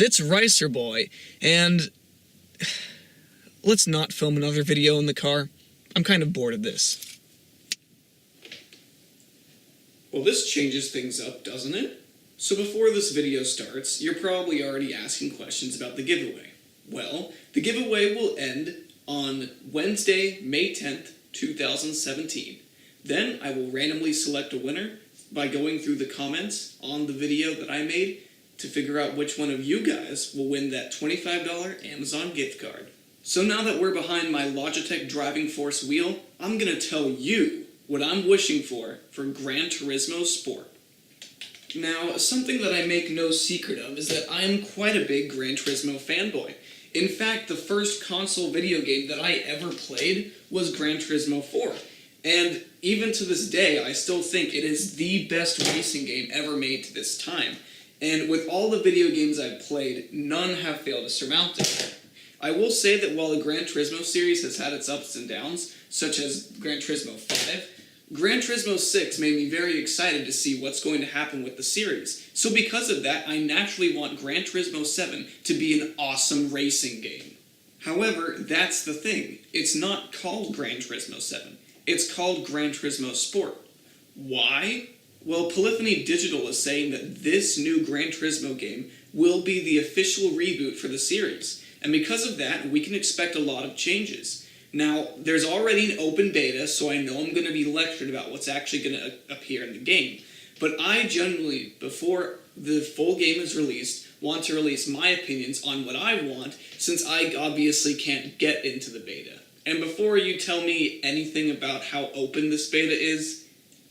guys, it's Ricer Boy, and let's not film another video in the car. I'm kind of bored of this. Well, this changes things up, doesn't it? So before this video starts, you're probably already asking questions about the giveaway. Well, the giveaway will end on Wednesday, May 10th, 2017. Then I will randomly select a winner by going through the comments on the video that I made to figure out which one of you guys will win that $25 Amazon gift card. So now that we're behind my Logitech driving force wheel, I'm going to tell you what I'm wishing for Gran Turismo Sport. Now, something that I make no secret of is that I am quite a big Gran Turismo fanboy. In fact, the first console video game that I ever played was Gran Turismo 4. And even to this day, I still think it is the best racing game ever made to this time. And with all the video games I've played, none have failed to surmount it. I will say that while the Gran Turismo series has had its ups and downs, such as Gran Turismo 5, Gran Turismo 6 made me very excited to see what's going to happen with the series. So because of that, I naturally want Gran Turismo 7 to be an awesome racing game. However, that's the thing. It's not called Gran Turismo 7. It's called Gran Turismo Sport. Why? Well, Polyphony Digital is saying that this new Gran Turismo game will be the official reboot for the series. And because of that, we can expect a lot of changes. Now, there's already an open beta, so I know I'm going to be lectured about what's actually going to appear in the game. But I generally, before the full game is released, want to release my opinions on what I want, since I obviously can't get into the beta. And before you tell me anything about how open this beta is,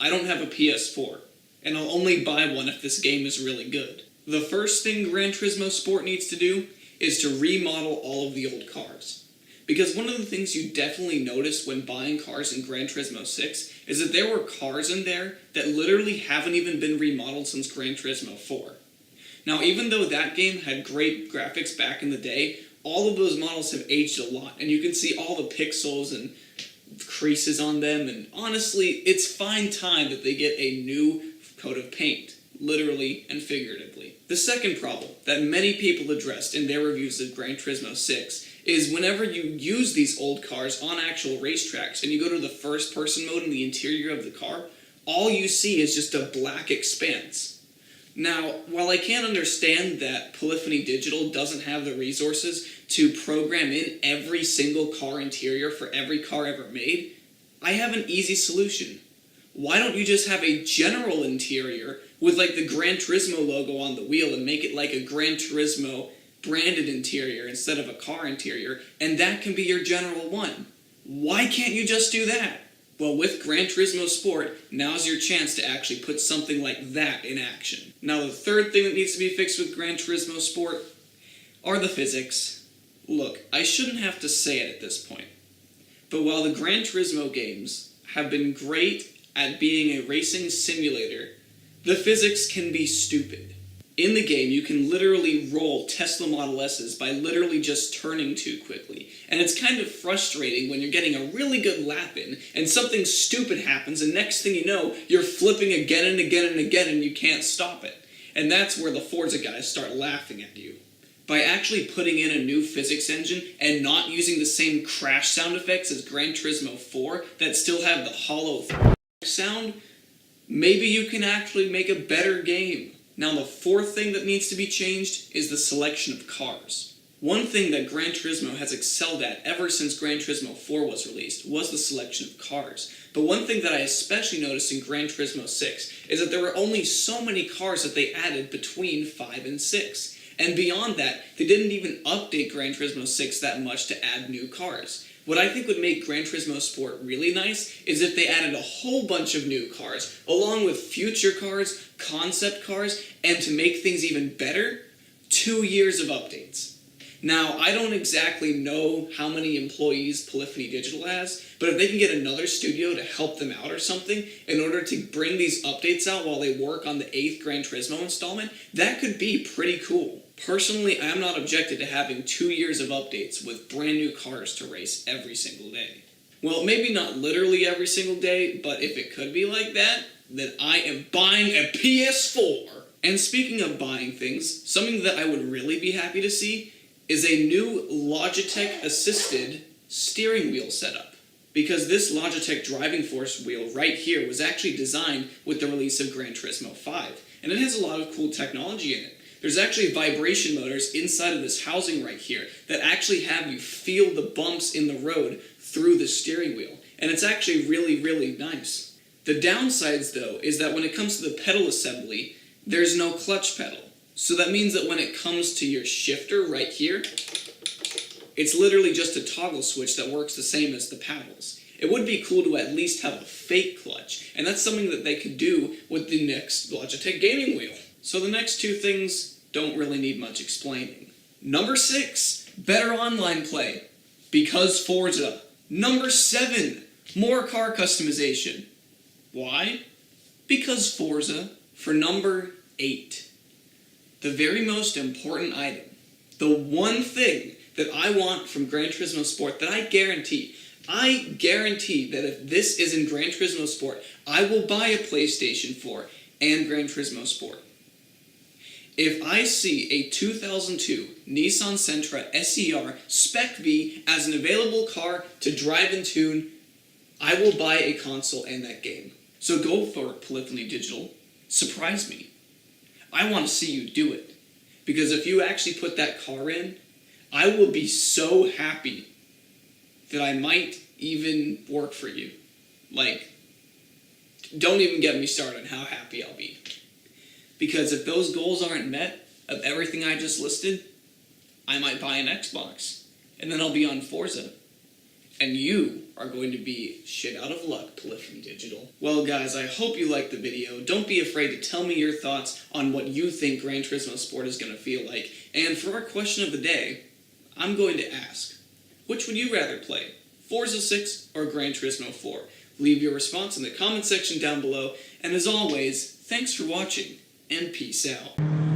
I don't have a PS4, and I'll only buy one if this game is really good. The first thing Gran Turismo Sport needs to do is to remodel all of the old cars. Because one of the things you definitely noticed when buying cars in Gran Turismo 6 is that there were cars in there that literally haven't even been remodeled since Gran Turismo 4. Now, even though that game had great graphics back in the day, all of those models have aged a lot, and you can see all the pixels and creases on them, and honestly, it's fine time that they get a new coat of paint, literally and figuratively. The second problem that many people addressed in their reviews of Gran Turismo 6 is whenever you use these old cars on actual racetracks and you go to the first-person mode in the interior of the car, all you see is just a black expanse. Now, while I can't understand that Polyphony Digital doesn't have the resources to program in every single car interior for every car ever made, I have an easy solution. Why don't you just have a general interior with like the Gran Turismo logo on the wheel and make it like a Gran Turismo branded interior instead of a car interior, and that can be your general one? Why can't you just do that? Well, with Gran Turismo Sport, now's your chance to actually put something like that in action. Now, the third thing that needs to be fixed with Gran Turismo Sport are the physics. Look, I shouldn't have to say it at this point, but while the Gran Turismo games have been great at being a racing simulator, the physics can be stupid. In the game, you can literally roll Tesla Model S's by literally just turning too quickly. And it's kind of frustrating when you're getting a really good lap in, and something stupid happens, and next thing you know, you're flipping again and again and again, and you can't stop it. And that's where the Forza guys start laughing at you. By actually putting in a new physics engine and not using the same crash sound effects as Gran Turismo 4 that still have the hollow sound, maybe you can actually make a better game. Now, the fourth thing that needs to be changed is the selection of cars. One thing that Gran Turismo has excelled at ever since Gran Turismo 4 was released was the selection of cars. But one thing that I especially noticed in Gran Turismo 6 is that there were only so many cars that they added between 5 and 6. And beyond that, they didn't even update Gran Turismo 6 that much to add new cars. What I think would make Gran Turismo Sport really nice is if they added a whole bunch of new cars, along with future cars, concept cars, and to make things even better, 2 years of updates. Now, I don't exactly know how many employees Polyphony Digital has, but if they can get another studio to help them out or something in order to bring these updates out while they work on the 8th Gran Turismo installment, that could be pretty cool. Personally, I am not objected to having 2 years of updates with brand new cars to race every single day. Well, maybe not literally every single day, but if it could be like that, then I am buying a PS4. And speaking of buying things, something that I would really be happy to see is a new Logitech assisted steering wheel setup. Because this Logitech driving force wheel right here was actually designed with the release of Gran Turismo 5. And it has a lot of cool technology in it. There's actually vibration motors inside of this housing right here that actually have you feel the bumps in the road through the steering wheel. And it's actually really, really nice. The downsides, though, is that when it comes to the pedal assembly, there's no clutch pedal. So that means that when it comes to your shifter right here, it's literally just a toggle switch that works the same as the paddles. It would be cool to at least have a fake clutch, and that's something that they could do with the next Logitech gaming wheel. So the next two things don't really need much explaining. Number 6, better online play, because Forza. Number 7, more car customization. Why? Because Forza. For number 8, the very most important item, the one thing that I want from Gran Turismo Sport that I guarantee that if this is in Gran Turismo Sport, I will buy a PlayStation 4 and Gran Turismo Sport. If I see a 2002 Nissan Sentra SER Spec V as an available car to drive and tune, I will buy a console and that game. So go for it, Polyphony Digital. Surprise me. I want to see you do it. Because if you actually put that car in, I will be so happy that I might even work for you. Like, don't even get me started on how happy I'll be. Because if those goals aren't met, of everything I just listed, I might buy an Xbox. And then I'll be on Forza. And you are going to be shit out of luck, Polyphony Digital. Well, guys, I hope you liked the video. Don't be afraid to tell me your thoughts on what you think Gran Turismo Sport is going to feel like. And for our question of the day, I'm going to ask, which would you rather play, Forza 6 or Gran Turismo 4? Leave your response in the comment section down below. And as always, thanks for watching, and peace out.